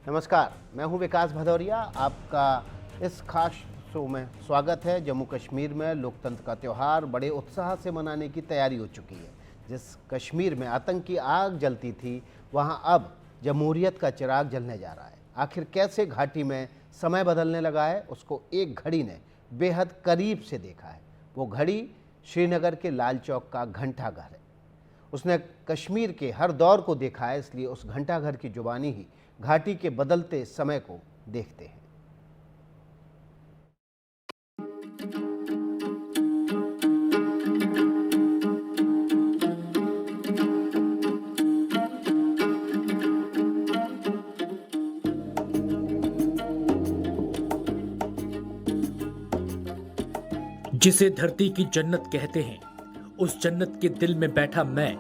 नमस्कार, मैं हूं विकास भदौरिया। आपका इस खास शो में स्वागत है। जम्मू कश्मीर में लोकतंत्र का त्यौहार बड़े उत्साह से मनाने की तैयारी हो चुकी है। जिस कश्मीर में आतंक की आग जलती थी, वहां अब जमहूरियत का चिराग जलने जा रहा है। आखिर कैसे घाटी में समय बदलने लगा है, उसको एक घड़ी ने बेहद करीब से देखा है। वो घड़ी श्रीनगर के लाल चौक का घंटाघर है। उसने कश्मीर के हर दौर को देखा है, इसलिए उस घंटाघर की जुबानी ही घाटी के बदलते समय को देखते हैं। जिसे धरती की जन्नत कहते हैं, उस जन्नत के दिल में बैठा मैं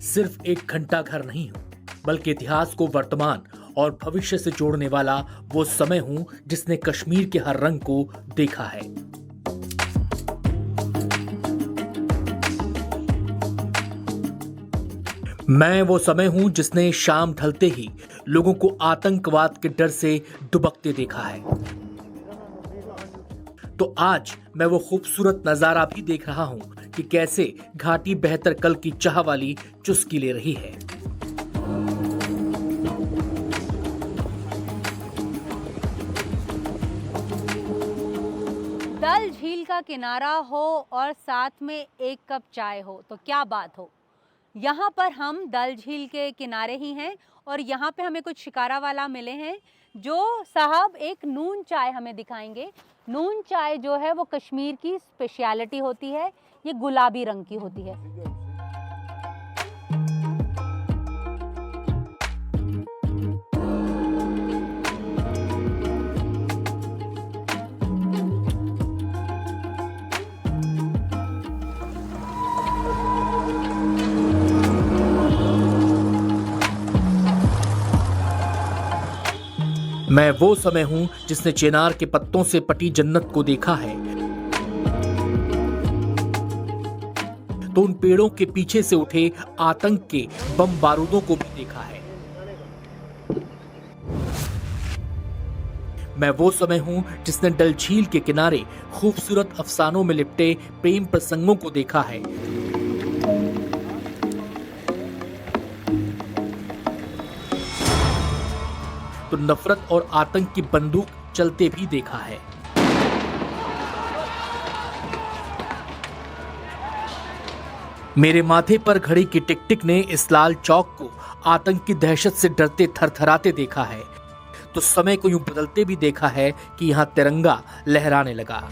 सिर्फ एक घंटाघर नहीं हूं, बल्कि इतिहास को वर्तमान और भविष्य से जोड़ने वाला वो समय हूं जिसने कश्मीर के हर रंग को देखा है। मैं वो समय हूं जिसने शाम ढलते ही लोगों को आतंकवाद के डर से दुबकते देखा है। तो आज मैं वो खूबसूरत नजारा भी देख रहा हूं कि कैसे घाटी बेहतर कल की चाह वाली चुस्की ले रही है। डल झील का किनारा हो और साथ में एक कप चाय हो तो क्या बात हो। यहाँ पर हम डल झील के किनारे ही हैं और यहाँ पे हमें कुछ शिकारा वाला मिले हैं जो साहब एक नून चाय हमें दिखाएंगे। नून चाय जो है वो कश्मीर की स्पेशलिटी होती है, ये गुलाबी रंग की होती है। मैं वो समय हूं जिसने चिनार के पत्तों से पटी जन्नत को देखा है, तो उन पेड़ों के पीछे से उठे आतंक के बम बारूदों को भी देखा है। मैं वो समय हूं जिसने डल झील के किनारे खूबसूरत अफसानों में लिपटे प्रेम प्रसंगों को देखा है। तो नफरत और आतंक की बंदूक चलते भी देखा है। मेरे माथे पर घड़ी की टिक टिक ने इस लाल चौक को आतंक की दहशत से डरते थरथराते देखा है। तो समय को यूं बदलते भी देखा है कि यहां तिरंगा लहराने लगा।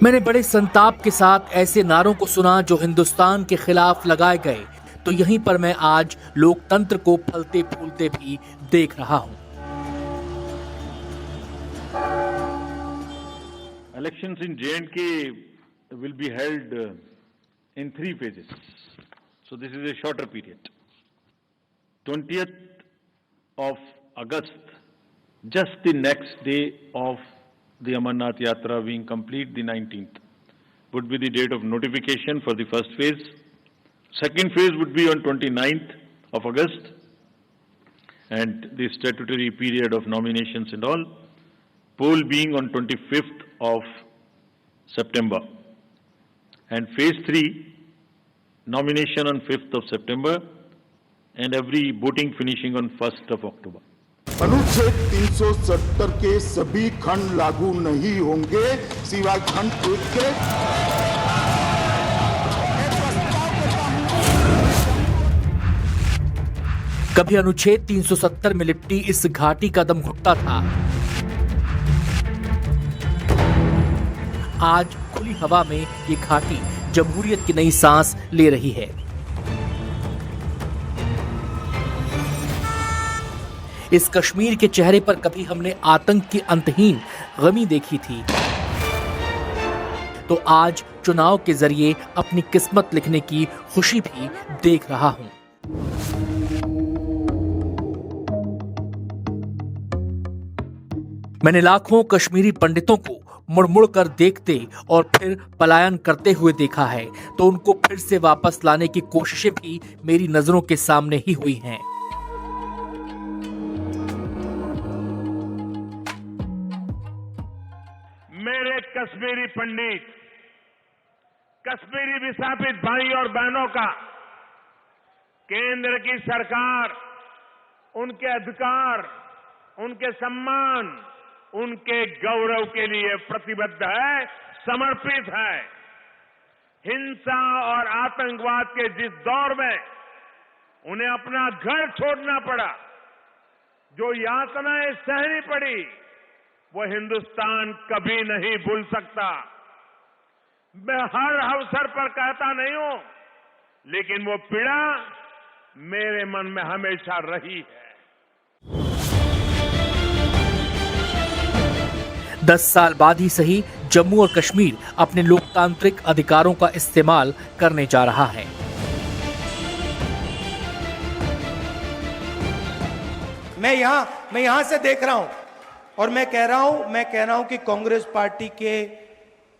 मैंने बड़े संताप के साथ ऐसे नारों को सुना जो हिंदुस्तान के खिलाफ लगाए गए। तो यहीं पर मैं आज लोकतंत्र को फलते फूलते भी देख रहा हूं। Elections in J&K will be held in 3 phases. So this is a shorter period. 20th of August, just the next day of the Amarnath Yatra being complete, the 19th, would be the date of notification for the first phase. Second phase would be on 29th of August and the statutory period of nominations and all. Poll being on 25th of September. And phase 3, nomination on 5th of September and every voting finishing on 1st of October. अनुच्छेद 370 के सभी खंड लागू नहीं होंगे सिवाय खंड 1 के। कभी अनुच्छेद 370 में लिपटी इस घाटी का दम घुटता था। आज खुली हवा में ये घाटी जमहूरियत की नई सांस ले रही है। इस कश्मीर के चेहरे पर कभी हमने आतंक की अंतहीन गमी देखी थी, तो आज चुनाव के जरिए अपनी किस्मत लिखने की खुशी भी देख रहा हूं। मैंने लाखों कश्मीरी पंडितों को मुड़ कर देखते और फिर पलायन करते हुए देखा है, तो उनको फिर से वापस लाने की कोशिशें भी मेरी नजरों के सामने ही हुई हैं। मेरे कश्मीरी पंडित, कश्मीरी विस्थापित भाई और बहनों का केंद्र की सरकार उनके अधिकार, उनके सम्मान, उनके गौरव के लिए प्रतिबद्ध है, समर्पित है। हिंसा और आतंकवाद के जिस दौर में उन्हें अपना घर छोड़ना पड़ा, जो यातनाएं सहनी पड़ी, वो हिंदुस्तान कभी नहीं भूल सकता। मैं हर अवसर पर कहता नहीं हूं, लेकिन वो पीड़ा मेरे मन में हमेशा रही है। 10 साल बाद ही सही, जम्मू और कश्मीर अपने लोकतांत्रिक अधिकारों का इस्तेमाल करने जा रहा है। मैं यहां से देख रहा हूं और मैं कह रहा हूं कि कांग्रेस पार्टी के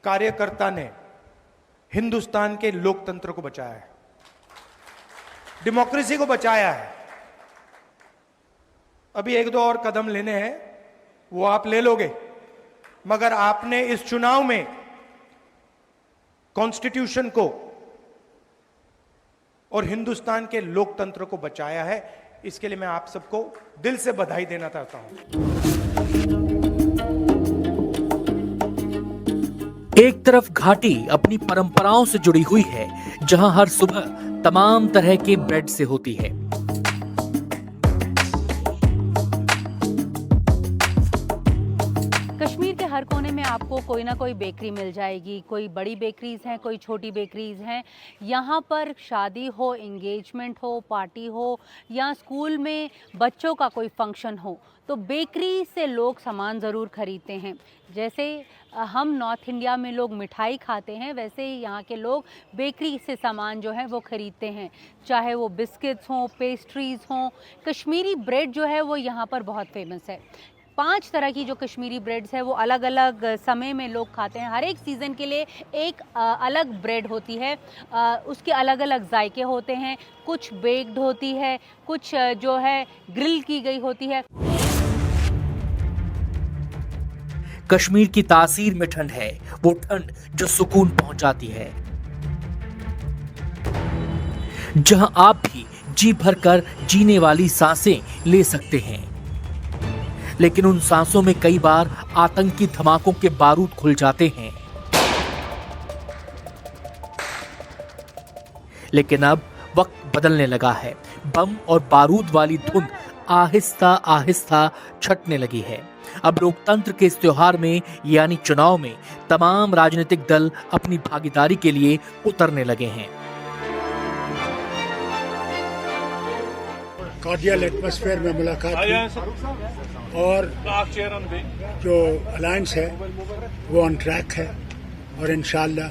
कार्यकर्ता ने हिंदुस्तान के लोकतंत्र को बचाया है, डेमोक्रेसी को बचाया है। अभी 1-2 और कदम लेने हैं, वो आप ले लोगे, मगर आपने इस चुनाव में कॉन्स्टिट्यूशन को और हिंदुस्तान के लोकतंत्र को बचाया है। इसके लिए मैं आप सबको दिल से बधाई देना चाहता हूं। एक तरफ घाटी अपनी परंपराओं से जुड़ी हुई है, जहां हर सुबह तमाम तरह के ब्रेड से होती है। कश्मीर के हर कोने में आपको कोई ना कोई बेकरी मिल जाएगी। कोई बड़ी बेकरीज हैं, कोई छोटी बेकरीज हैं। यहाँ पर शादी हो, एंगेजमेंट हो, पार्टी हो या स्कूल में बच्चों का कोई फंक्शन हो, तो बेकरी से लोग सामान ज़रूर खरीदते हैं। जैसे हम नॉर्थ इंडिया में लोग मिठाई खाते हैं, वैसे ही यहाँ के लोग बेकरी से सामान जो है वो ख़रीदते हैं, चाहे वो बिस्किट्स हों, पेस्ट्रीज़ हों। कश्मीरी ब्रेड जो है वो यहाँ पर बहुत फेमस है। 5 तरह की जो कश्मीरी ब्रेड्स है वो अलग अलग समय में लोग खाते हैं। हर एक सीज़न के लिए एक अलग ब्रेड होती है, उसके अलग अलग जायके होते हैं। कुछ बेक्ड होती है, कुछ जो है ग्रिल की गई होती है। कश्मीर की तासीर में ठंड है, वो ठंड जो सुकून पहुंचाती है, जहां आप भी जी भरकर जीने वाली सांसें ले सकते हैं। लेकिन उन सांसों में कई बार आतंकी धमाकों के बारूद खुल जाते हैं। लेकिन अब वक्त बदलने लगा है। बम और बारूद वाली धुंध आहिस्ता आहिस्ता छटने लगी है। अब लोकतंत्र के इस त्योहार में यानी चुनाव में तमाम राजनीतिक दल अपनी भागीदारी के लिए उतरने लगे हैं। कॉर्डियल एटमॉस्फेयर में मुलाकात हुई और जो अलायंस है वो ऑन ट्रैक है और इंशाल्लाह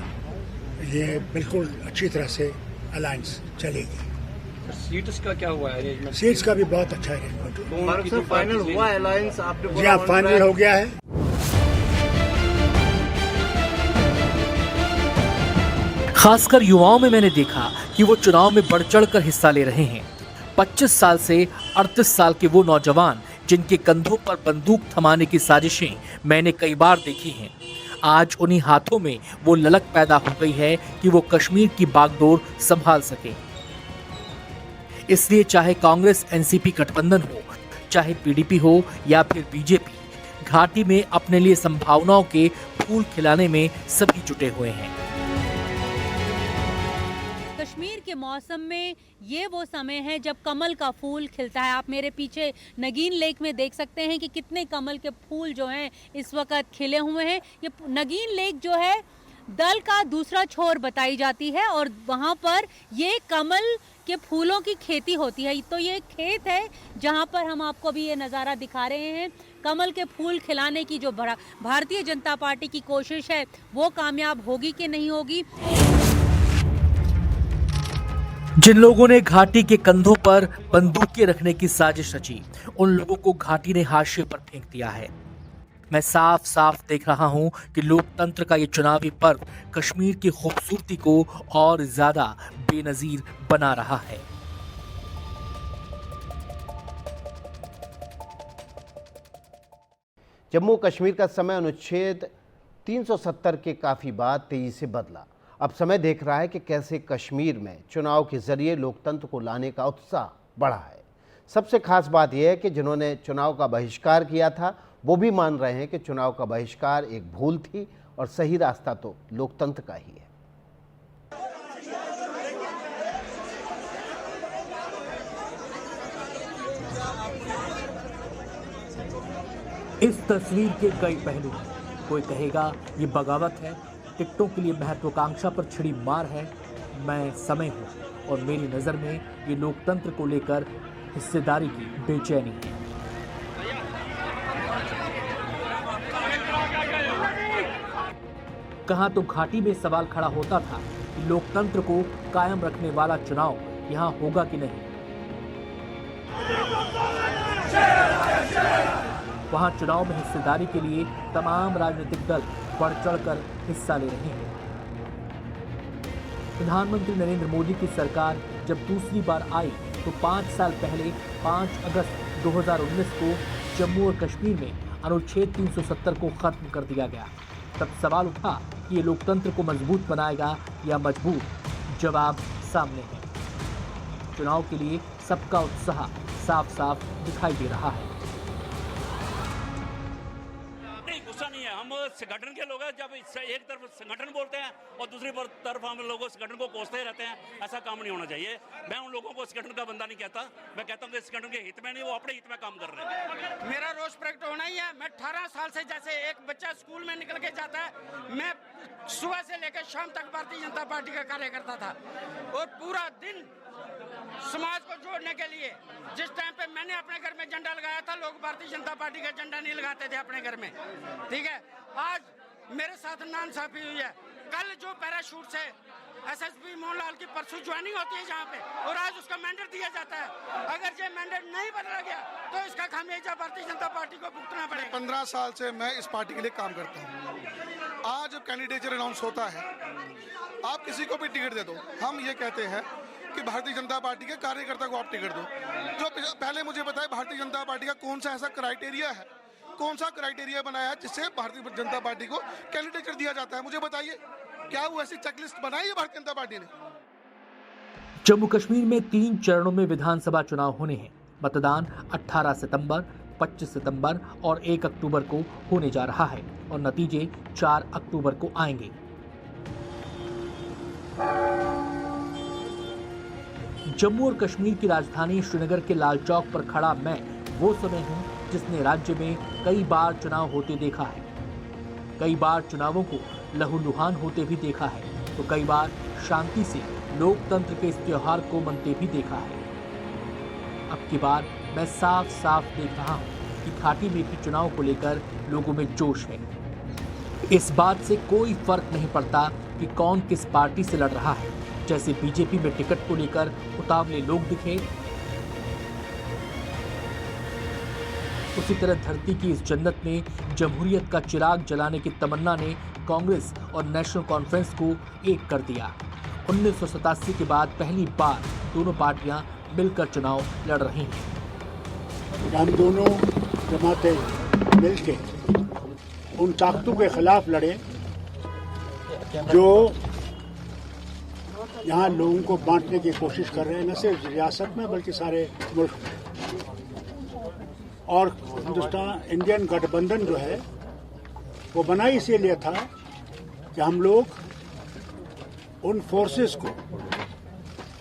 ये बिल्कुल अच्छी तरह से अलायंस चलेगी। सीट्स का क्या हुआ है? सीट्स का भी बहुत अच्छा अरेंजमेंट तो फाइनल हुआ अलायंस आपने? जी हाँ, फाइनल हो गया है। खासकर युवाओं में मैंने देखा कि वो चुनाव में बढ़ चढ़कर हिस्सा ले रहे हैं। 25 साल से 38 साल के वो नौजवान जिनके कंधों पर बंदूक थमाने की साजिशें मैंने कई बार देखी हैं, आज उन्हीं हाथों में वो ललक पैदा हो गई है कि वो कश्मीर की बागडोर संभाल सके। इसलिए चाहे कांग्रेस एनसीपी गठबंधन हो, चाहे पीडीपी हो या फिर बीजेपी, घाटी में अपने लिए संभावनाओं के फूल खिलाने में सभी जुटे हुए हैं। कश्मीर के मौसम में ये वो समय है जब कमल का फूल खिलता है। आप मेरे पीछे नगीन लेक में देख सकते हैं कि कितने कमल के फूल जो हैं इस वक्त खिले हुए हैं। ये नगीन लेक जो है दल का दूसरा छोर बताई जाती है और वहाँ पर ये कमल के फूलों की खेती होती है। तो ये खेत है जहाँ पर हम आपको अभी ये नज़ारा दिखा रहे हैं। कमल के फूल खिलाने की जो भारतीय जनता पार्टी की कोशिश है वो कामयाब होगी कि नहीं होगी। जिन लोगों ने घाटी के कंधों पर बंदूकें रखने की साजिश रची, उन लोगों को घाटी ने हाशिए पर फेंक दिया है। मैं साफ साफ देख रहा हूं कि लोकतंत्र का ये चुनावी पर्व कश्मीर की खूबसूरती को और ज्यादा बेनजीर बना रहा है। जम्मू कश्मीर का समय अनुच्छेद 370 के काफ़ी बाद तेजी से बदला। अब समय देख रहा है कि कैसे कश्मीर में चुनाव के जरिए लोकतंत्र को लाने का उत्साह बढ़ा है। सबसे खास बात यह है कि जिन्होंने चुनाव का बहिष्कार किया था वो भी मान रहे हैं कि चुनाव का बहिष्कार एक भूल थी और सही रास्ता तो लोकतंत्र का ही है। इस तस्वीर के कई पहलू हैं। कोई कहेगा ये बगावत है, टिकटों के लिए महत्वाकांक्षा पर छिड़ी मार है। मैं समय हूँ और मेरी नज़र में ये लोकतंत्र को लेकर हिस्सेदारी की बेचैनी है। कहाँ तो घाटी में सवाल खड़ा होता था कि लोकतंत्र को कायम रखने वाला चुनाव यहाँ होगा कि नहीं। वहाँ चुनाव में हिस्सेदारी के लिए तमाम राजनीतिक दल बढ़ चढ़कर हिस्सा ले रहे हैं। प्रधानमंत्री नरेंद्र मोदी की सरकार जब दूसरी बार आई तो 5 साल पहले 5 अगस्त 2019 को जम्मू और कश्मीर में अनुच्छेद 370 को खत्म कर दिया गया। तब सवाल उठा कि ये लोकतंत्र को मजबूत बनाएगा या मजबूर। जवाब सामने है। चुनाव के लिए सबका उत्साह साफ साफ दिखाई दे रहा है। गुस्सा नहीं है, हम संगठन के लोग हैं। जब एक तरफ संगठन बोलते हैं और दूसरी तरफ हम लोगों संगठन को कोसते रहते हैं, ऐसा काम नहीं होना चाहिए। मैं उन लोगों को संगठन का बंदा नहीं कहता, मैं कहता हूँ कि संगठन के हित में नहीं, वो अपने हित में काम कर रहे हैं। मेरा रोष प्रकट होना ही है। मैं 18 साल से जैसे एक बच्चा स्कूल में निकल के जाता है, मैं सुबह से लेकर शाम तक भारतीय जनता पार्टी का कार्य करता था और पूरा दिन समाज को जोड़ने के लिए जिस टाइम पे मैंने अपने घर में झंडा लगाया था, लोग भारतीय जनता पार्टी का झंडा नहीं लगाते थे अपने घर में। ठीक है, आज मेरे साथ नाइंसाफी हुई है। कल जो पैराशूट से एसएसपी मोहनलाल की परसों ज्वाइनिंग होती है जहाँ पे, और आज उसका मैंडेट दिया जाता है। अगर ये मैंडेट नहीं बदला गया तो इसका खामियाजा भारतीय जनता पार्टी को भुगतना पड़ेगा। 15 साल से मैं इस पार्टी के लिए काम करता हूँ। आज जब कैंडिडेचर अनाउंस होता है, आप किसी को भी टिकट दे दो, हम ये कहते हैं कि भारतीय जनता पार्टी के कार्यकर्ता को आप टिकट दो। जो पहले मुझे बताए भारतीय जनता पार्टी का कौन सा ऐसा क्राइटेरिया है, कौन सा क्राइटेरिया बनाया है जिससे भारतीय जनता पार्टी को कैंडिडेचर दिया जाता है, मुझे बताइए। क्या वो ऐसी चेकलिस्ट बनाई है भारतीय जनता पार्टी ने? जम्मू कश्मीर में 3 चरणों में विधानसभा चुनाव होने हैं। मतदान 18 सितंबर, 25 सितंबर और 1 अक्टूबर को होने जा रहा है और नतीजे 4 अक्टूबर को आएंगे। जम्मू और कश्मीर की राजधानी श्रीनगर के लाल चौक पर खड़ा मैं वो समय हूं जिसने राज्य में कई बार चुनाव होते देखा है। कई बार चुनावों को लहूलुहान होते भी देखा है तो कई बार शांति से लोकतंत्र के इस त्योहार को मनते भी देखा है। अब की बार मैं साफ साफ देख रहा हूं कि घाटी में भी चुनाव को लेकर लोगों में जोश है। इस बात से कोई फर्क नहीं पड़ता कि कौन किस पार्टी से लड़ रहा है। जैसे बीजेपी में टिकट को लेकर उतावले लोग दिखे, उसी तरह धरती की इस जन्नत में जमहूरियत का चिराग जलाने की तमन्ना ने कांग्रेस और नेशनल कॉन्फ्रेंस को एक कर दिया। 1987 के बाद पहली बार दोनों पार्टियां मिलकर चुनाव लड़ रही हैं। हम दोनों जमातें मिलके उन ताकतों के खिलाफ लड़े जो यहाँ लोगों को बांटने की कोशिश कर रहे हैं, न सिर्फ रियासत में बल्कि सारे मुल्क में। और हिंदुस्तान इंडियन गठबंधन जो है वो बना इसीलिए था कि हम लोग उन फोर्सेस को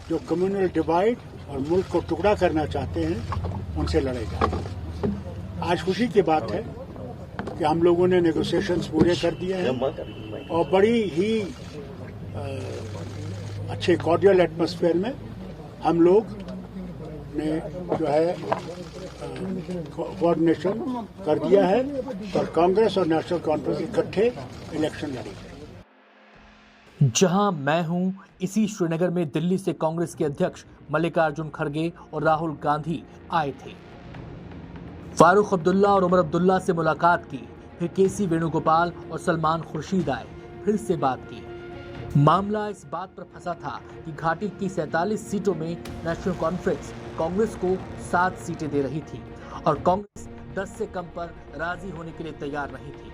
जो कम्युनल डिवाइड और मुल्क को टुकड़ा करना चाहते हैं उनसे लड़े जाए। आज खुशी की बात है कि हम लोगों ने नेगोशिएशंस पूरे कर दिए हैं और बड़ी ही अच्छे कॉर्डियल एटमॉस्फेयर में हम लोग ने जो है कोऑर्डिनेशन कर दिया है और कांग्रेस और नेशनल कॉन्फ्रेंस इकट्ठे इलेक्शन लड़ेंगे। जहां मैं हूं, इसी श्रीनगर में दिल्ली से कांग्रेस के अध्यक्ष मल्लिकार्जुन खड़गे और राहुल गांधी आए थे। फारूक अब्दुल्ला और उमर अब्दुल्ला से मुलाकात की, फिर केसी वेणुगोपाल और सलमान खुर्शीद आए, फिर से बात की। मामला इस बात पर फंसा था कि घाटी की 47 सीटों में नेशनल कॉन्फ्रेंस कांग्रेस को 7 सीटें दे रही थी और कांग्रेस 10 से कम पर राजी होने के लिए तैयार नहीं थी।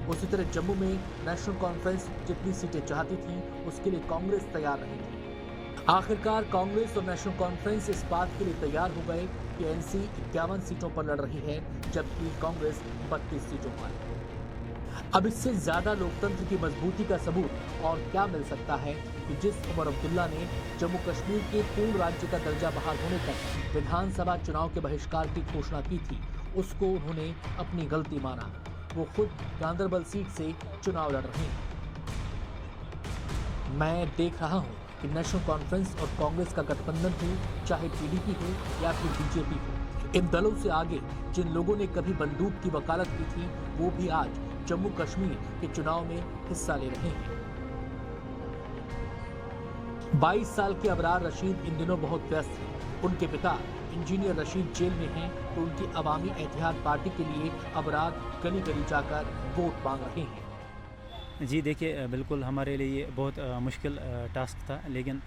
उसी तरह जम्मू में नेशनल कॉन्फ्रेंस जितनी सीटें चाहती थी उसके लिए कांग्रेस तैयार नहीं थी। आखिरकार कांग्रेस और नेशनल कॉन्फ्रेंस इस बात के लिए तैयार हो गए कि एनसी 51 सीटों पर लड़ रही है जबकि कांग्रेस 32 सीटों पर। अब इससे ज्यादा लोकतंत्र की मजबूती का सबूत और क्या मिल सकता है कि जिस उमर अब्दुल्ला ने जम्मू कश्मीर के पूर्ण राज्य का दर्जा बहाल होने तक विधानसभा चुनाव के बहिष्कार की घोषणा की थी, उसको उन्होंने अपनी गलती माना। वो खुद गांदरबल सीट से चुनाव लड़ रहे हैं। मैं देख रहा हूं कि नेशनल कॉन्फ्रेंस और कांग्रेस का गठबंधन हो, चाहे पीडीपी हो या फिर बीजेपी हो, इन दलों से आगे जिन लोगों ने कभी बंदूक की वकालत की थी वो भी आज जम्मू कश्मीर के चुनाव में हिस्सा ले रहे हैं। 22 साल के अबरार रशीद इन दिनों बहुत व्यस्त हैं। उनके पिता इंजीनियर रशीद जेल में हैं तो उनकी अवामी एतिहाद पार्टी के लिए अबरार गली गली जाकर वोट मांग रहे हैं। जी देखिए, बिल्कुल हमारे लिए ये बहुत मुश्किल टास्क था, लेकिन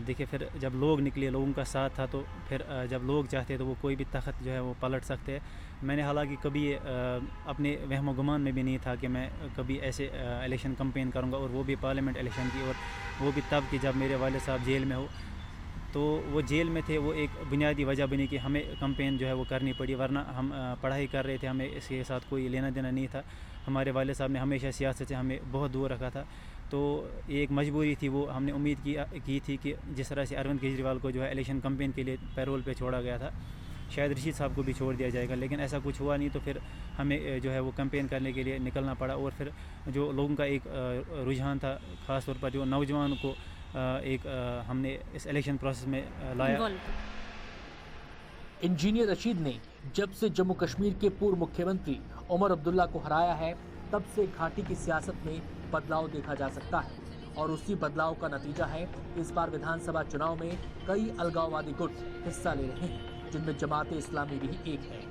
देखिए फिर जब लोग निकले, लोगों का साथ था, तो फिर जब लोग चाहते तो वो कोई भी तख्त जो है वो पलट सकते हैं। मैंने हालांकि कभी अपने वहम गुमान में भी नहीं था कि मैं कभी ऐसे इलेक्शन कैंपेन करूंगा, और वो भी पार्लियामेंट इलेक्शन की, और वो भी तब कि जब मेरे वालिद साहब जेल में हो। तो वो जेल में थे, वो एक बुनियादी वजह बनी कि हमें कैंपेन जो है वो करनी पड़ी, वरना हम पढ़ाई कर रहे थे, हमें इसके साथ कोई लेना देना नहीं था। हमारे वालिद साहब ने हमेशा सियासत से हमें बहुत दूर रखा था, तो एक मजबूरी थी। वो हमने उम्मीद की थी कि जिस तरह से अरविंद केजरीवाल को जो है इलेक्शन कैंपेन के लिए पैरोल पे छोड़ा गया था, शायद रशीद साहब को भी छोड़ दिया जाएगा, लेकिन ऐसा कुछ हुआ नहीं। तो फिर हमें जो है वो कैंपेन करने के लिए निकलना पड़ा, और फिर जो लोगों का एक रुझान था, ख़ास तौर पर जो नौजवान को हमने इस इलेक्शन प्रोसेस में लाया। इंजीनियर रशीद ने जब से जम्मू कश्मीर के पूर्व मुख्यमंत्री उमर अब्दुल्ला को हराया है, तब से घाटी की सियासत में बदलाव देखा जा सकता है, और उसी बदलाव का नतीजा है इस बार विधानसभा चुनाव में कई अलगाववादी गुट हिस्सा ले रहे हैं, जिनमें जमात इस्लामी भी एक है।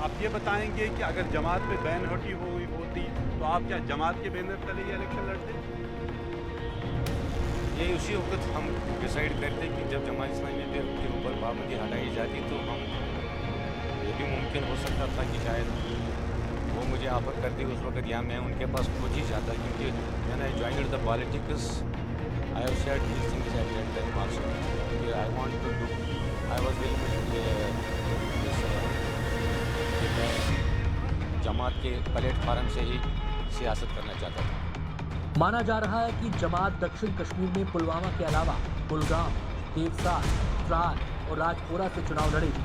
आप ये बताएंगे कि अगर जमात पे बैन हटी होती तो आप क्या जमात के बैनर तले ये इलेक्शन लड़ते? ये उसी वक्त हम डिसाइड करते कि जब जमात इस्लामी के ऊपर पाबंदी हटाई जाती तो हम ये भी मुमकिन हो सकता था कि शायद वो मुझे ऑफर करती उस वक्त, या मैं उनके पास पहुँच ही जाता, क्योंकि when I joined the politics I have shared these things at that also. I want to do, I was मैं जमात के प्लेटफार्म से ही सियासत करना चाहता था। माना जा रहा है कि जमात दक्षिण कश्मीर में पुलवामा के अलावा कुलगाम, देवसार, त्राल और राजपुरा से चुनाव लड़ेगी।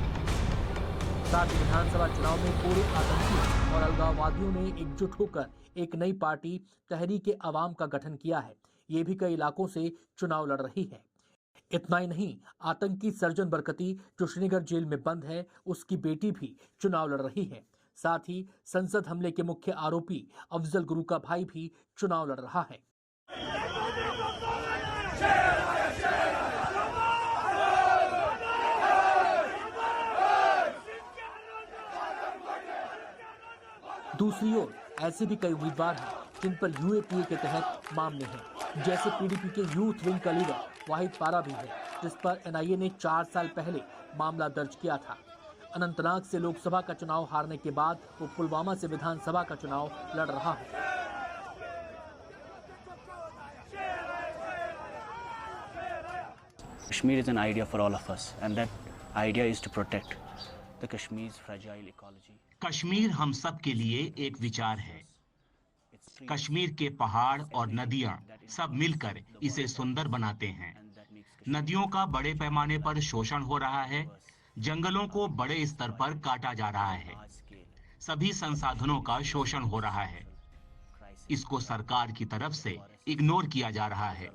साथ ही विधानसभा चुनाव में पूरे आतंकी और अलगाववादियों ने एकजुट होकर एक नई पार्टी तहरीक अवाम का गठन किया है। ये भी कई इलाकों से चुनाव लड़ रही है। इतना ही नहीं, आतंकी सर्जन बरकती जो श्रीनगर जेल में बंद है, उसकी बेटी भी चुनाव लड़ रही है। साथ ही संसद हमले के मुख्य आरोपी अफजल गुरु का भाई भी चुनाव लड़ रहा है। दूसरी ओर ऐसे भी कई उम्मीदवार हैं जिन पर यूएपीए के तहत मामले हैं, जैसे पीडीपी के यूथ विंग का लीडर वाहिद पारा भी है, जिस पर एनआईए ने 4 साल पहले मामला दर्ज किया था। अनंतनाग से लोकसभा का चुनाव हारने के बाद वो पुलवामा से विधानसभा का चुनाव लड़ रहा है। Kashmir is an idea for all of us, and that idea is to protect the Kashmir's fragile ecology. Kashmir हम सब के लिए एक विचार है। कश्मीर के पहाड़ और नदियां सब मिलकर इसे सुंदर बनाते हैं। नदियों का बड़े पैमाने पर शोषण हो रहा है, जंगलों को बड़े स्तर पर काटा जा रहा है, सभी संसाधनों का शोषण हो रहा है। इसको सरकार की तरफ से इग्नोर किया जा रहा है।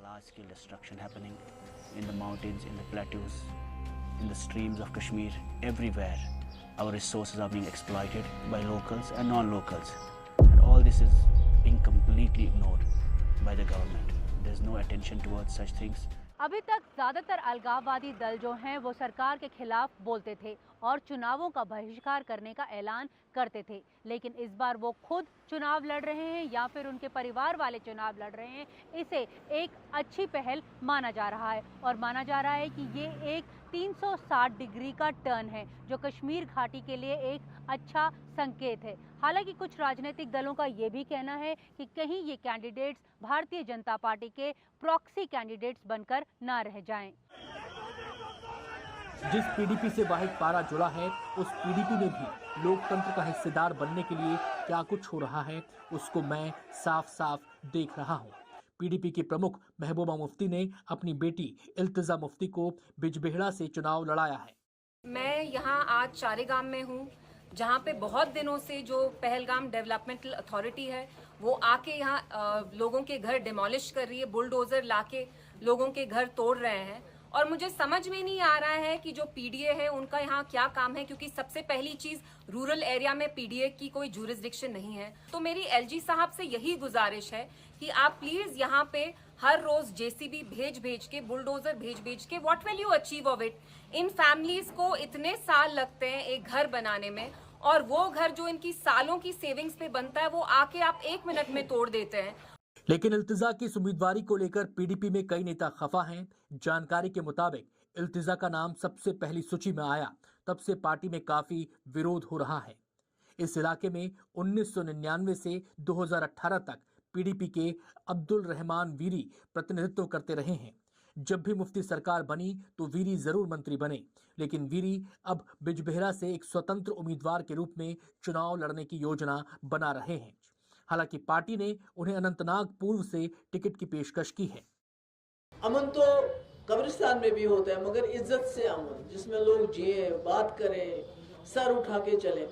In the mountains, in the plateaus, in the streams of Kashmir, everywhere, our resources are being exploited by locals and non-locals. And all this is being completely ignored by the government. There's no attention towards such things. अभी तक ज़्यादातर अलगाववादी दल जो हैं वो सरकार के खिलाफ बोलते थे और चुनावों का बहिष्कार करने का ऐलान करते थे, लेकिन इस बार वो खुद चुनाव लड़ रहे हैं या फिर उनके परिवार वाले चुनाव लड़ रहे हैं। इसे एक अच्छी पहल माना जा रहा है और माना जा रहा है कि ये एक 360 डिग्री का टर्न है जो कश्मीर घाटी के लिए एक अच्छा संकेत है। हालांकि कुछ राजनीतिक दलों का ये भी कहना है कि कहीं ये कैंडिडेट्स भारतीय जनता पार्टी के प्रॉक्सी कैंडिडेट्स बनकर ना रह जाएं। जिस पीडीपी से वाहिद पारा जुड़ा है, उस पीडीपी में भी लोकतंत्र का हिस्सेदार बनने के लिए क्या कुछ हो रहा है, उसको मैं साफ साफ देख रहा हूँ। पीडीपी के प्रमुख महबूबा मुफ्ती ने अपनी बेटी इल्तिजा मुफ्ती को बिजबेहड़ा से चुनाव लड़ाया है। मैं यहाँ आज चारेगाम में हूँ, जहाँ पे बहुत दिनों से जो पहलगाम डेवलपमेंटल अथॉरिटी है वो आके यहाँ लोगों के घर डिमोलिश कर रही है, बुलडोजर लाके लोगों के घर तोड़ रहे हैं और मुझे समझ में नहीं आ रहा है कि जो पीडीए है उनका यहाँ क्या काम है, क्योंकि सबसे पहली चीज रूरल एरिया में पीडीए की कोई जुरिस्डिक्शन नहीं है। तो मेरी एलजी साहब से यही गुजारिश है कि आप प्लीज यहाँ पे हर रोज जेसीबी भेज के, बुलडोजर भेज के, what will you achieve of it. In families को इतने साल लगते हैं एक घर बनाने में और वो घर जो इनकी सालों की सेविंग्स पे बनता है वो आके आप 1 मिनट में तोड़ देते हैं। लेकिन इल्तिजा की इस उम्मीदवारी को लेकर पीडीपी में कई नेता खफा हैं। जानकारी के मुताबिक इल्तिजा का नाम सबसे पहली सूची में आया, तब से पार्टी में काफी विरोध हो रहा है। इस इलाके में 1999 से 2018 तक पीडीपी के अब्दुल रहमान वीरी प्रतिनिधित्व करते रहे हैं। जब भी मुफ्ती सरकार बनी तो वीरी जरूर मंत्री बने, लेकिन वीरी अब बिजबेहड़ा से एक स्वतंत्र उम्मीदवार के रूप में चुनाव लड़ने की योजना बना रहे हैं। हालांकि पार्टी ने उन्हें अनंतनाग पूर्व से टिकट की पेशकश की है। अमन तो कब्रिस्तान में भी होता है, मगर इज्जत से अमन, जिसमें लोग जिए, बात करें, सर उठा के चले,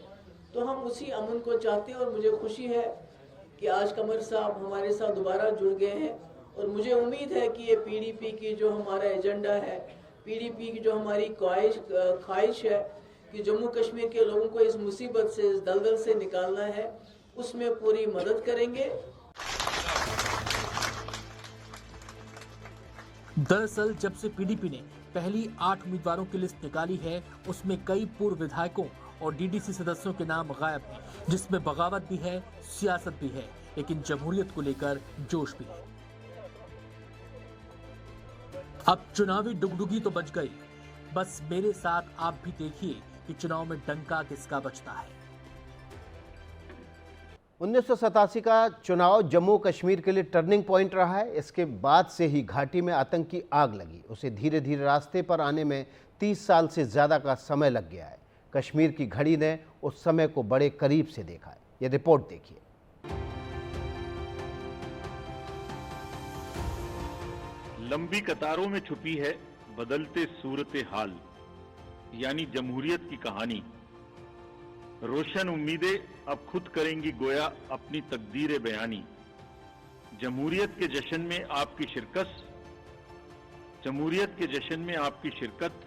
तो हम उसी अमन को चाहते हैं। और मुझे खुशी है कि आज कमर साहब हमारे साथ दोबारा जुड़ गए हैं और मुझे उम्मीद है कि ये पीडीपी की जो हमारा एजेंडा है, पीडीपी की जो हमारी ख्वाहिश है कि जम्मू कश्मीर के लोगों को इस मुसीबत से, इस दलदल से निकालना है, उसमें पूरी मदद करेंगे। दरअसल जब से पीडीपी ने पहली 8 उम्मीदवारों की लिस्ट निकाली है, उसमें कई पूर्व विधायकों और डीडीसी सदस्यों के नाम गायब हैं, जिसमें बगावत भी है, सियासत भी है, लेकिन जमहूरियत को लेकर जोश भी है। अब चुनावी डुगडुगी तो बच गई, बस मेरे साथ आप भी देखिए कि चुनाव में डंका किसका बजता है। 1987 का चुनाव जम्मू कश्मीर के लिए टर्निंग पॉइंट रहा है। इसके बाद से ही घाटी में आतंक की आग लगी। उसे धीरे धीरे रास्ते पर आने में 30 साल से ज़्यादा का समय लग गया है। कश्मीर की घड़ी ने उस समय को बड़े करीब से देखा है। ये रिपोर्ट देखिए। लंबी कतारों में छुपी है बदलते सूरत हाल, यानी जमहूरियत की कहानी। रोशन उम्मीदें अब खुद करेंगी गोया अपनी तकदीर बयानी। जमहूरियत के जश्न में आपकी शिरकत, जमहूरियत के जश्न में आपकी शिरकत,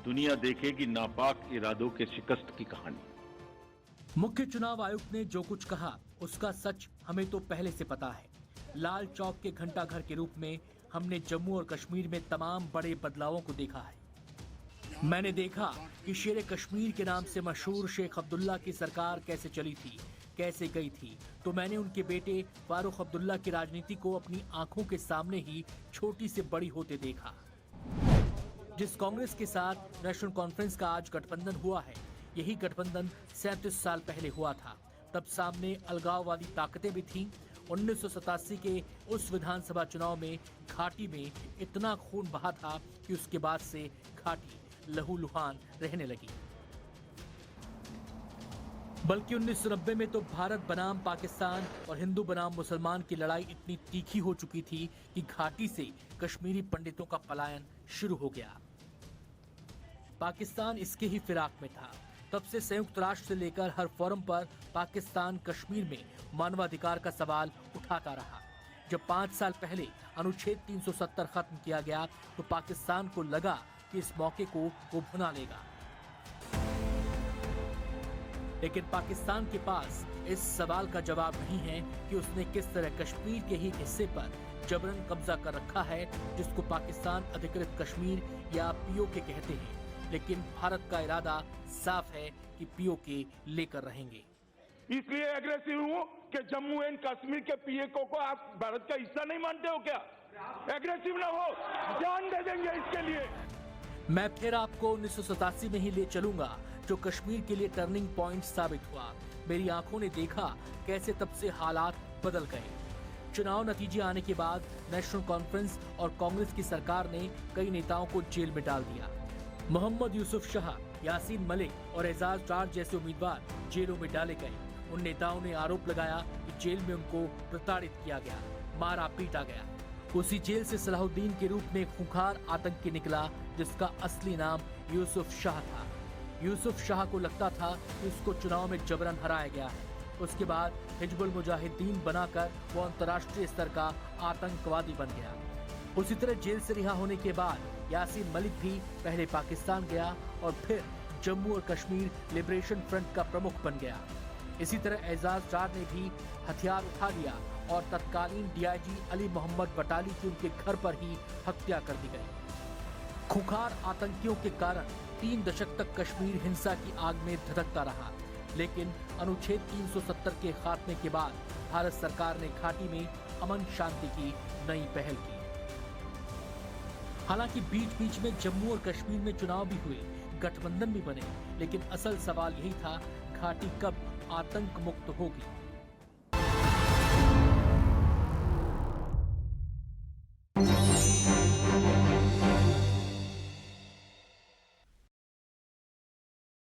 दुनिया देखेगी नापाक इरादों के शिकस्त की कहानी। मुख्य चुनाव आयुक्त ने जो कुछ कहा उसका सच हमें तो पहले से पता है। लाल चौक के घंटाघर के रूप में हमने जम्मू और कश्मीर में तमाम बड़े बदलावों को देखा है। मैंने देखा कि शेर कश्मीर के नाम से मशहूर शेख अब्दुल्ला की सरकार कैसे चली थी, कैसे गई थी, तो मैंने उनके बेटे फारूक अब्दुल्ला की राजनीति को अपनी आंखों के सामने ही छोटी से बड़ी होते देखा। जिस कांग्रेस के साथ नेशनल कॉन्फ्रेंस का आज गठबंधन हुआ है, यही गठबंधन 37 साल पहले हुआ था। तब सामने अलगाववादी ताकतें भी थीं। 1987 के उस विधानसभा चुनाव में घाटी में इतना खून बहा था कि उसके बाद से घाटी लहूलुहान रहने लगी। बल्कि 1990 में तो भारत बनाम पाकिस्तान और हिंदू बनाम मुसलमान की लड़ाई इतनी तीखी हो चुकी थी कि घाटी से कश्मीरी पंडितों का पलायन शुरू हो गया। पाकिस्तान इसके ही फिराक में था। तब से संयुक्त राष्ट्र से लेकर हर फोरम पर पाकिस्तान कश्मीर में मानवाधिकार का सवाल उठाता रहा। जब 5 साल पहले अनुच्छेद 370 खत्म किया गया तो पाकिस्तान को लगा कि इस मौके को वो भुना लेगा। लेकिन पाकिस्तान के पास इस सवाल का जवाब नहीं है कि उसने किस तरह कश्मीर के ही हिस्से पर जबरन कब्जा कर रखा है, जिसको पाकिस्तान अधिकृत कश्मीर या पीओके कहते हैं। लेकिन भारत का इरादा साफ है कि पीओके लेकर रहेंगे। इसलिए एग्रेसिव हूँ कि जम्मू एंड कश्मीर के पीओके को आप भारत का हिस्सा नहीं मानते हो क्या? एग्रेसिव ना हो, जान दे देंगे इसके लिए। मैं फिर आपको 1987 में ही ले चलूंगा, जो कश्मीर के लिए टर्निंग पॉइंट साबित हुआ। मेरी आंखों ने देखा कैसे तब से हालात बदल गए। चुनाव नतीजे आने के बाद नेशनल कॉन्फ्रेंस और कांग्रेस की सरकार ने कई नेताओं को जेल में डाल दिया। मोहम्मद यूसुफ शाह, यासीन मलिक और एजाज डार जैसे उम्मीदवार जेलों में डाले गए। उन नेताओं ने आरोप लगाया कि जेल में उनको प्रताड़ित किया गया, मारा पीटा गया। उसी जेल से सलाहुद्दीन के रूप में एक खूंखार आतंकी निकला, जिसका असली नाम यूसुफ शाह था। यूसुफ शाह को लगता था कि उसको चुनाव में जबरन हराया गया है। उसके बाद हिजबुल मुजाहिदीन बनाकर वो अंतर्राष्ट्रीय स्तर का आतंकवादी बन गया। उसी तरह जेल से रिहा होने के बाद यासीन मलिक भी पहले पाकिस्तान गया और फिर जम्मू और कश्मीर लिबरेशन फ्रंट का प्रमुख बन गया। इसी तरह एजाज डार ने भी हथियार उठा लिया और तत्कालीन डीआईजी अली मोहम्मद बटाली की उनके घर पर ही हत्या कर दी गई। खूंखार आतंकियों के कारण 3 दशक तक कश्मीर हिंसा की आग में धधकता रहा, लेकिन अनुच्छेद 370 के खात्मे के बाद भारत सरकार ने घाटी में अमन शांति की नई पहल की। हालांकि बीच बीच में जम्मू और कश्मीर में चुनाव भी हुए, गठबंधन भी बने, लेकिन असल सवाल यही था, घाटी कब आतंक मुक्त होगी।